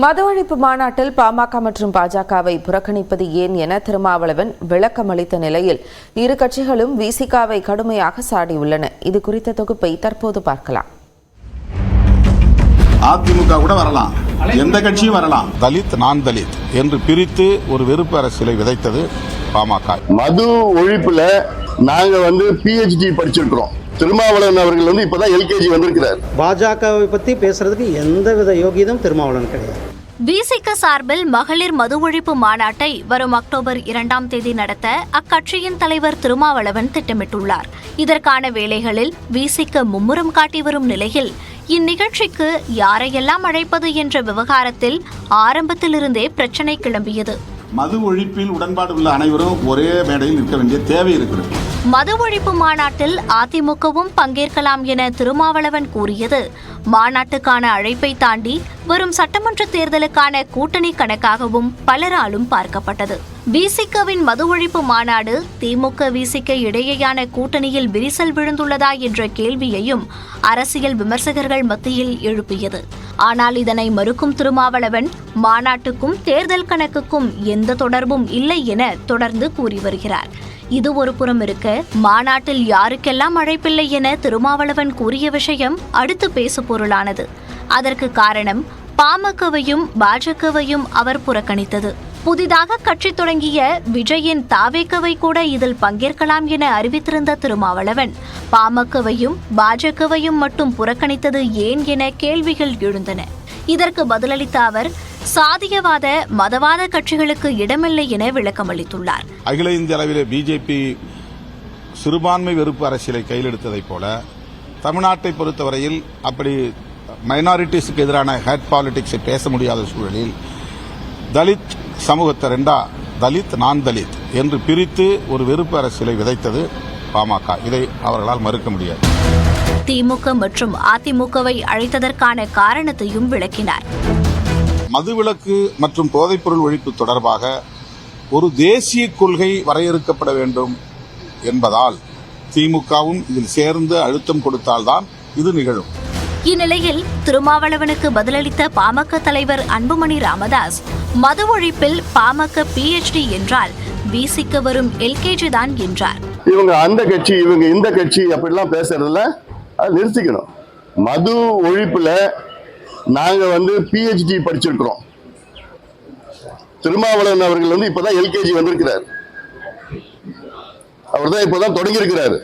மது ஒழிப்பு மாநாட்டில் பாமக மற்றும் பாஜகவை புறக்கணிப்பது ஏன் என திருமாவளவன் விளக்கம் அளித்த நிலையில் இரு கட்சிகளும் விசிகாவை கடுமையாக சாடியுள்ளன. இது குறித்த தொகுப்பை தற்போது பார்க்கலாம். அதிமுக கூட வரலாம், எந்த கட்சியும் வரலாம். தலித் நான் தலித் என்று பிரித்து ஒரு வெறுப்பு அரசியலை விதைத்தது பாமக. மது ஒழிப்புல நாங்க PhD படிச்சிருக்கிறோம். திருமாவளவன் அவர்கள் இப்பதான் LKG வந்திருக்கிறார். பாஜகவை பத்தி பேசுறதுக்கு எந்தவித யோகியதும் திருமாவளவன் கிடையாது. விசிக சார்பில் மகளிர் மது ஒழிப்பு மாநாட்டை வரும் அக்டோபர் 2ஆம் தேதி நடத்த அக்கட்சியின் தலைவர் திருமாவளவன் திட்டமிட்டுள்ளார். இதற்கான வேலைகளில் விசிக மும்முரம் காட்டி வரும் நிலையில் இந்நிகழ்ச்சிக்கு யாரையெல்லாம் அழைப்பது என்ற விவகாரத்தில் ஆரம்பத்திலிருந்தே பிரச்சினை கிளம்பியது. மது ஒழிப்பில் உடன்பாடு உள்ள அனைவரும் ஒரே மேடையில் நிற்க வேண்டிய தேவை இருக்கிறது. மது ஒழிப்பு மாநாட்டில் அதிமுகவும் பங்கேற்கலாம் என திருமாவளவன் கூறியது மாநாட்டுக்கான அழைப்பை தாண்டி வரும் சட்டமன்ற தேர்தலுக்கான கூட்டணி கணக்காகவும் பலராலும் பார்க்கப்பட்டது. விசிகவின் மது ஒழிப்பு மாநாடு திமுக விசிக இடையேயான கூட்டணியில் விரிசல் விழுந்துள்ளதா என்ற கேள்வியையும் அரசியல் விமர்சகர்கள் மத்தியில் எழுப்பியது. ஆனால் இதனை மறுக்கும் திருமாவளவன் மாநாட்டுக்கும் தேர்தல் கணக்குக்கும் எந்த தொடர்பும் இல்லை என தொடர்ந்து கூறி வருகிறார். இது ஒரு புறம் இருக்க, மாநாட்டில் யாருக்கெல்லாம் அழைப்பில்லை என திருமாவளவன் கூறிய விஷயம் அடுத்து பேசு பொருளானது. அதற்கு காரணம் பாமகவையும் பாஜகவையும் அவர் புறக்கணித்தது. புதிதாக கட்சி தொடங்கிய விஜயின் தாவேகவை கூட இதில் பங்கேற்கலாம் என அறிவித்திருந்த திருமாவளவன் பாமகவையும் பாஜகவையும் மட்டும் புறக்கணித்தது ஏன் என கேள்விகள் எழுந்தன. இதற்கு பதிலளித்த அவர் சாதியவாத மதவாத கட்சிகளுக்கு இடமில்லை என விளக்கமளித்துள்ளார். அகில இந்திய அளவிலே பிஜேபி சிறுபான்மை வெறுப்பு அரசியலை கையில் எடுத்ததைப் போல தமிழ்நாட்டை பொறுத்தவரையில் அப்படி மைனாரிட்டிஸுக்கு எதிரான ஹேட் பாலிடிக்ஸை பேச முடியாத சூழலில் தலித் சமூகத்தை ரெண்டா தலித் நான் தலித் என்று பிரித்து ஒரு வெறுப்பு அரசியலை விதைத்தது பாமக. இதை அவர்களால் மறுக்க முடியாது. திமுக மற்றும் அதிமுகவை அழைத்ததற்கான காரணத்தையும் விளக்கினார். மதுவிலக்கு மற்றும் போதைப்பொருள் ஒழிப்பு தொடர்பாக ஒரு தேசிய கொள்கை வரையறுக்கப்பட வேண்டும் என்பதால் திமுகவும் இதில் சேர்ந்து அழுத்தம் கொடுத்தால்தான் இது நிகழும். இந்நிலையில் திருமாவளவனுக்கு பதிலளித்த பாமக தலைவர் அன்புமணி ராமதாஸ் மது ஒழிப்பில் பாமக PhD என்றால் விசிக வரும் LKG தான் என்றார். இவங்க அந்த கட்சி இவங்க இந்த கட்சி அப்படிலாம் பேசுறதுல அது நிறுத்திக்கணும். மது ஒழிப்புல நாங்க PhD படிச்சிருக்கிறோம். திருமாவளவன் அவர்கள் இப்பதான் LKG வந்திருக்கிறார். அவர் தான் இப்பதான் தொடங்கி இருக்கிறாரு.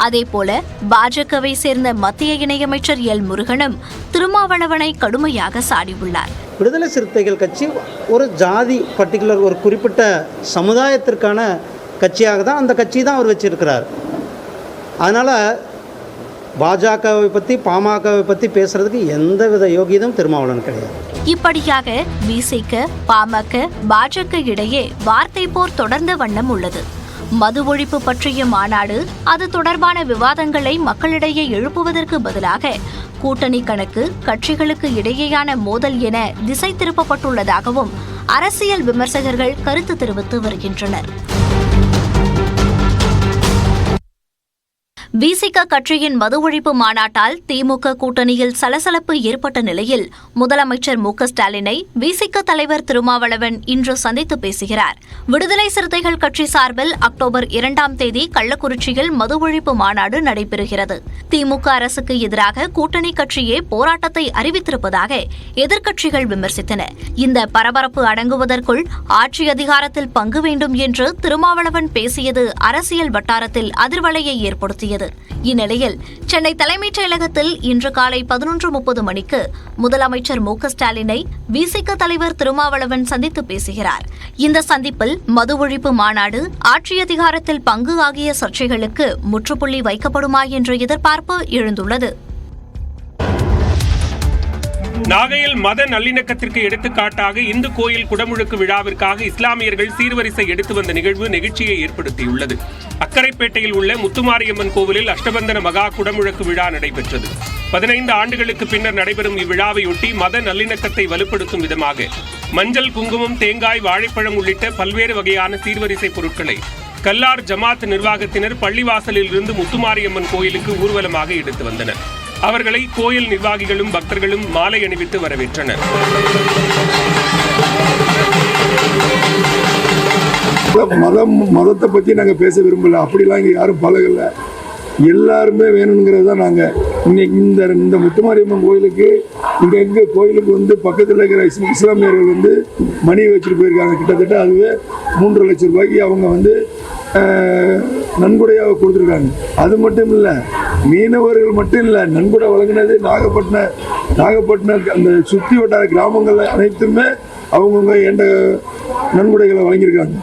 அதேபோல பாஜகவை சேர்ந்த மத்திய இணையமைச்சர் எல் முருகனும் திருமாவளவனை கடுமையாக சாடியுள்ளார். விடுதலை சிறுத்தைகள் கட்சி ஒரு ஜாதி பர்டிகுலர் ஒரு குறிப்பிட்ட சமுதாயத்திற்கான கட்சியாக தான் அந்த கட்சி தான் அவர் வச்சிருக்கிறார். அதனால பாஜகவை பற்றி பாமகவை பற்றி பேசுறதுக்கு எந்தவித யோகியதும் திருமாவளவன் கிடையாது. இப்படியாக விசிக பாமக பாஜக இடையே வார்த்தை போர் தொடர்ந்த வண்ணம் உள்ளது. மது ஒழிப்பு பற்றிய மாநாடு அது தொடர்பான விவாதங்களை மக்களிடையே எழுப்புவதற்கு பதிலாக கூட்டணி கணக்கு கட்சிகளுக்கு இடையேயான மோதல் என திசை திருப்பப்பட்டுள்ளதாகவும் அரசியல் விமர்சகர்கள் கருத்து தெரிவித்து வருகின்றனர். விசிக கட்சியின் மது ஒழிப்பு மாநாட்டால் திமுக கூட்டணியில் சலசலப்பு ஏற்பட்ட நிலையில் முதலமைச்சர் மு.க.ஸ்டாலினை விசிக தலைவர் திருமாவளவன் இன்று சந்தித்து பேசுகிறார். விடுதலை சிறுத்தைகள் கட்சி சார்பில் அக்டோபர் 2ஆம் தேதி கள்ளக்குறிச்சியில் மது ஒழிப்பு மாநாடு நடைபெறுகிறது. திமுக அரசுக்கு எதிராக கூட்டணி கட்சியே போராட்டத்தை அறிவித்திருப்பதாக எதிர்க்கட்சிகள் விமர்சித்தன. இந்த பரபரப்பு அடங்குவதற்குள் ஆட்சி அதிகாரத்தில் பங்கு வேண்டும் என்று திருமாவளவன் பேசியது அரசியல் வட்டாரத்தில் அதிர்வலையை ஏற்படுத்தியது. இந்நிலையில் சென்னை தலைமைச் செயலகத்தில் இன்று காலை 11:30 மணிக்கு முதலமைச்சர் மு.க.ஸ்டாலினை விசிக தலைவர் திருமாவளவன் சந்தித்து பேசுகிறார். இந்த சந்திப்பில் மது ஒழிப்பு மாநாடு ஆட்சி அதிகாரத்தில் பங்கு ஆகிய சர்ச்சைகளுக்கு முற்றுப்புள்ளி வைக்கப்படுமா என்ற எதிர்பார்ப்பு எழுந்துள்ளது. நாகையில் மத நல்லிணக்கத்திற்கு எடுத்துக்காட்டாக இந்து கோயில் குடமுழுக்கு விழாவிற்காக இஸ்லாமியர்கள் சீர்வரிசை எடுத்து வந்த நிகழ்வு நெகிழ்ச்சியை ஏற்படுத்தியுள்ளது. அக்கரைப்பேட்டையில் உள்ள முத்துமாரியம்மன் கோவிலில் அஷ்டபந்தன மகா குடமுழுக்கு விழா நடைபெற்றது. 15 ஆண்டுகளுக்கு பின்னர் நடைபெறும் இவ்விழாவையொட்டி மத நல்லிணக்கத்தை வலுப்படுத்தும் விதமாக மஞ்சள், குங்குமம், தேங்காய், வாழைப்பழம் உள்ளிட்ட பல்வேறு வகையான சீர்வரிசை பொருட்களை கல்லார் ஜமாத் நிர்வாகத்தினர் பள்ளிவாசலில் இருந்து முத்துமாரியம்மன் கோயிலுக்கு ஊர்வலமாக எடுத்து வந்தனர். அவர்களை கோயில் நிர்வாகிகளும் பக்தர்களும் மாலை அணிவித்து வரவேற்றனர். மதத்தை பற்றி நாங்கள் பேச விரும்பலை. அப்படிலாம் இங்கே யாரும் பழகலை. எல்லாருமே வேணுங்கிறது தான் நாங்கள் இன்னைக்கு இந்த முத்துமாரியம்மன் கோயிலுக்கு இங்கே கோயிலுக்கு வந்து பக்கத்தில் இருக்கிற இஸ்லாமியர்கள் வந்து மணி வச்சுட்டு போயிருக்காங்க. கிட்டத்தட்ட அதுவே 3.5 லட்சம் ரூபாய்க்கு அவங்க வந்து நன்கொடையாக கொடுத்துருக்காங்க. அது மட்டும் இல்லை, மீனவர்கள் மட்டும் இல்லை, நன்கொடை வழங்கினது நாகப்பட்டினம் அந்த சுற்றி வட்டார கிராமங்கள் அனைத்துமே அவங்கவுங்க என்ற நன்கொடைகளை வழங்கியிருக்காங்க.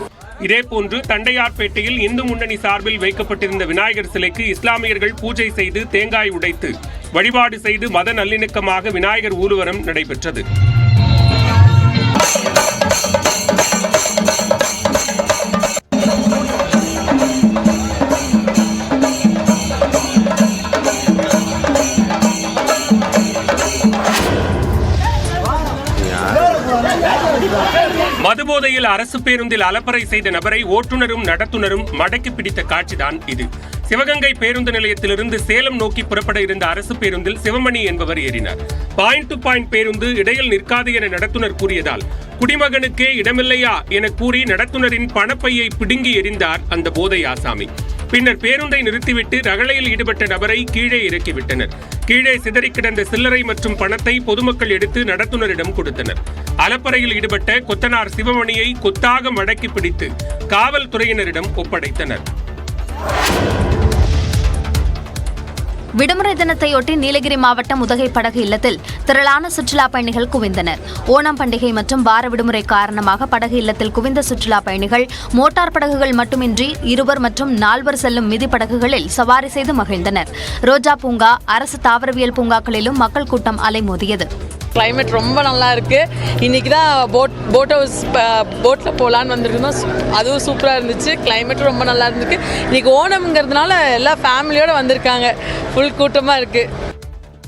இதேபோன்று தண்டையார்பேட்டையில் இந்து முன்னணி சார்பில் வைக்கப்பட்டிருந்த விநாயகர் சிலைக்கு இஸ்லாமியர்கள் பூஜை செய்து தேங்காய் உடைத்து வழிபாடு செய்து மத நல்லிணக்கமாக விநாயகர் ஊர்வலம் நடைபெற்றது. மதுபோதையில் அரசு பேருந்தில் அலப்பறை செய்த நபரை ஓட்டுநரும் நடத்துனரும் மடக்கி பிடித்த காட்சிதான் இது. சிவகங்கை பேருந்து நிலையத்திலிருந்து சேலம் நோக்கி புறப்பட இருந்த அரசு பேருந்தில் சிவமணி என்பவர் ஏறினார். பாயிண்ட் டு பாயிண்ட் பேருந்து இடையில் நிற்காது என நடத்துனர் கூறியதால் குடிமகனுக்கே இடமில்லையா என கூறி நடத்துனரின் பணப்பையை பிடுங்கி எறிந்தார் அந்த போதை ஆசாமி. பின்னர் பேருந்தை நிறுத்திவிட்டு ரகளையில் ஈடுபட்ட நபரை கீழே இறக்கிவிட்டனர். கீழே சிதறி கிடந்த சில்லறை மற்றும் பணத்தை பொதுமக்கள் எடுத்து நடத்துனரிடம் கொடுத்தனர். அலப்பறையில் ஈடுபட்ட கொத்தனார் சிவமணியை கொத்தாக மடக்கி பிடித்து காவல்துறையினரிடம் ஒப்படைத்தனர். விடுமுறை தினத்தையொட்டி நீலகிரி மாவட்டம் உதகை படகு இல்லத்தில் திரளான சுற்றுலா பயணிகள் குவிந்தனர். ஓணம் பண்டிகை மற்றும் வார விடுமுறை காரணமாக படகு இல்லத்தில் குவிந்த சுற்றுலா பயணிகள் மோட்டார் படகுகள் மட்டுமின்றி 2 மற்றும் 4 செல்லும் மிதி படகுகளில் சவாரி செய்து மகிழ்ந்தனர். ரோஜா பூங்கா, அரசு தாவரவியல் பூங்காக்களிலும் மக்கள் கூட்டம் அலைமோதியது. கிளைமேட் ரொம்ப நல்லா இருக்குது. இன்றைக்கி தான் போட்டில் போகலான்னு வந்திருந்தோம். அதுவும் சூப்பராக இருந்துச்சு. கிளைமேட்டும் ரொம்ப நல்லா இருந்துருக்கு. இன்றைக்கி ஓணம்ங்கிறதுனால எல்லா ஃபேமிலியோடு வந்திருக்காங்க. ஃபுல் கூட்டமாக இருக்குது.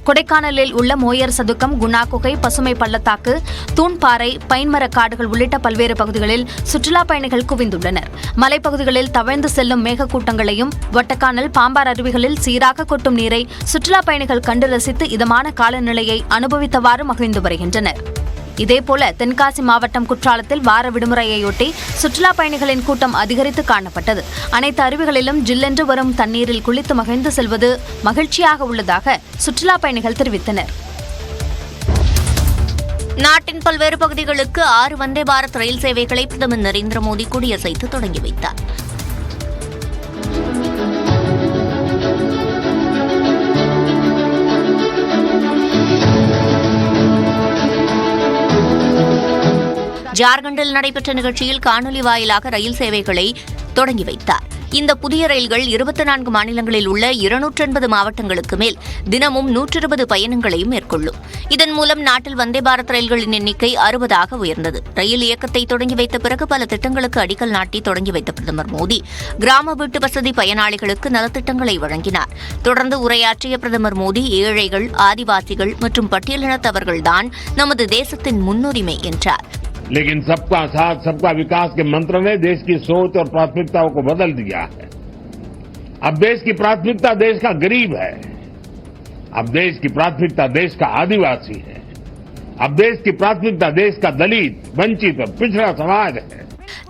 கொடைக்கானலில் உள்ள மோயர் சதுக்கம், குணா குகை, பசுமை பள்ளத்தாக்கு, தூண்பாறை, பைன்மர காடுகள் உள்ளிட்ட பல்வேறு பகுதிகளில் சுற்றுலா பயணிகள் குவிந்துள்ளனர். மலைப்பகுதிகளில் தவழ்ந்து செல்லும் மேகக்கூட்டங்களையும் வட்டக்கானல், பாம்பார் அருவிகளில் சீராக கொட்டும் நீரை சுற்றுலா பயணிகள் கண்டு ரசித்து இதமான காலநிலையை அனுபவித்தவாறு மகிழ்ந்து வருகின்றனர். இதேபோல தென்காசி மாவட்டம் குற்றாலத்தில் வார விடுமுறையொட்டி சுற்றுலா பயணிகளின் கூட்டம் அதிகரித்து காணப்பட்டது. அனைத்து அருவிகளிலும் ஜில்லென்று வரும் தண்ணீரில் குளித்து மகிழ்ந்து செல்வது மகிழ்ச்சியாக உள்ளதாக சுற்றுலா பயணிகள் தெரிவித்தனர். நாட்டின் பல்வேறு பகுதிகளுக்கு 6 வந்தே பாரத் ரயில் சேவைகளை பிரதமர் நரேந்திர மோடி கொடியசைத்து தொடங்கி வைத்தார். ஜார்க்கண்டில் நடைபெற்ற நிகழ்ச்சியில் காணொலி வாயிலாக ரயில் சேவைகளை தொடங்கி வைத்தார். இந்த புதிய ரயில்கள் 24 மாநிலங்களில் உள்ள 280 மாவட்டங்களுக்கு மேல் தினமும் 120 பயணங்களையும் மேற்கொள்ளும். இதன் மூலம் நாட்டில் வந்தே பாரத் ரயில்களின் எண்ணிக்கை 60ஆக உயர்ந்தது. ரயில் இயக்கத்தை தொடங்கி வைத்த பிறகு பல திட்டங்களுக்கு அடிக்கல் நாட்டி தொடங்கி வைத்த பிரதமர் மோடி கிராம வீட்டு வசதி பயனாளிகளுக்கு நலத்திட்டங்களை வழங்கினார். தொடர்ந்து உரையாற்றிய பிரதமர் மோடி, ஏழைகள், ஆதிவாசிகள் மற்றும் பட்டியலினத்தவர்கள்தான் நமது தேசத்தின் முன்னுரிமை என்றார். लेकिन सबका साथ सबका विकास के मंत्र ने देश की सोच और प्राथमिकताओं को बदल दिया है. अब देश की प्राथमिकता देश का गरीब है. अब देश की प्राथमिकता देश का आदिवासी है. अब देश की प्राथमिकता देश का दलित, वंचित और पिछड़ा समाज है.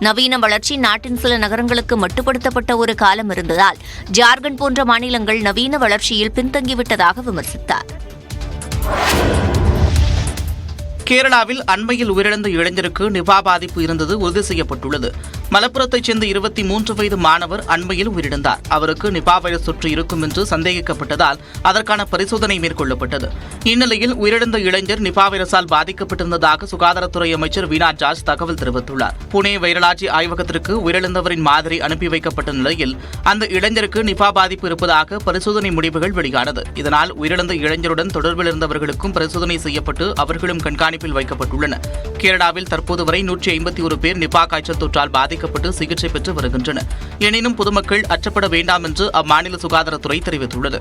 நவீன வளர்ச்சி நாட்டின் சில நகரங்களுக்கு மட்டுப்படுத்தப்பட்ட ஒரு காலம் இருந்ததால் ஜார்க்கண்ட் போன்ற மாநிலங்கள் நவீன வளர்ச்சியில் பின்தங்கிவிட்டதாக விமர்சித்தார். கேரளாவில் அண்மையில் உயிரிழந்த இளைஞருக்கு நிபா பாதிப்பு இருந்தது உறுதி செய்யப்பட்டுள்ளது. மலப்புரத்தைச் சேர்ந்த 23 வயது மாணவர் அண்மையில் உயிரிழந்தார். அவருக்கு நிபா வைரஸ் தொற்று இருக்கும் என்று சந்தேகிக்கப்பட்டதால் அதற்கான பரிசோதனை மேற்கொள்ளப்பட்டது. இந்நிலையில் உயிரிழந்த இளைஞர் நிபா வைரஸால் பாதிக்கப்பட்டிருந்ததாக சுகாதாரத்துறை அமைச்சர் வீணா ஜார்ஜ் தகவல் தெரிவித்துள்ளார். புனே வைரலாஜி ஆய்வகத்திற்கு உயிரிழந்தவரின் மாதிரி அனுப்பி வைக்கப்பட்ட நிலையில் அந்த இளைஞருக்கு நிபா பாதிப்பு இருப்பதாக பரிசோதனை முடிவுகள் வெளியானது. இதனால் உயிரிழந்த இளைஞருடன் தொடர்பில் இருந்தவர்களுக்கும் பரிசோதனை செய்யப்பட்டு அவர்களும் கண்காணிப்பில் வைக்கப்பட்டுள்ளனர். கேரளாவில் தற்போது வரை 151 பேர் நிபா காய்ச்சல் தொற்றால் பாதிக்கப்பட்டு சிகிச்சை பெற்று வருகின்றனர். எனினும் பொதுமக்கள் அச்சப்பட வேண்டாம் என்று அம்மாநில சுகாதாரத்துறை தெரிவித்துள்ளது.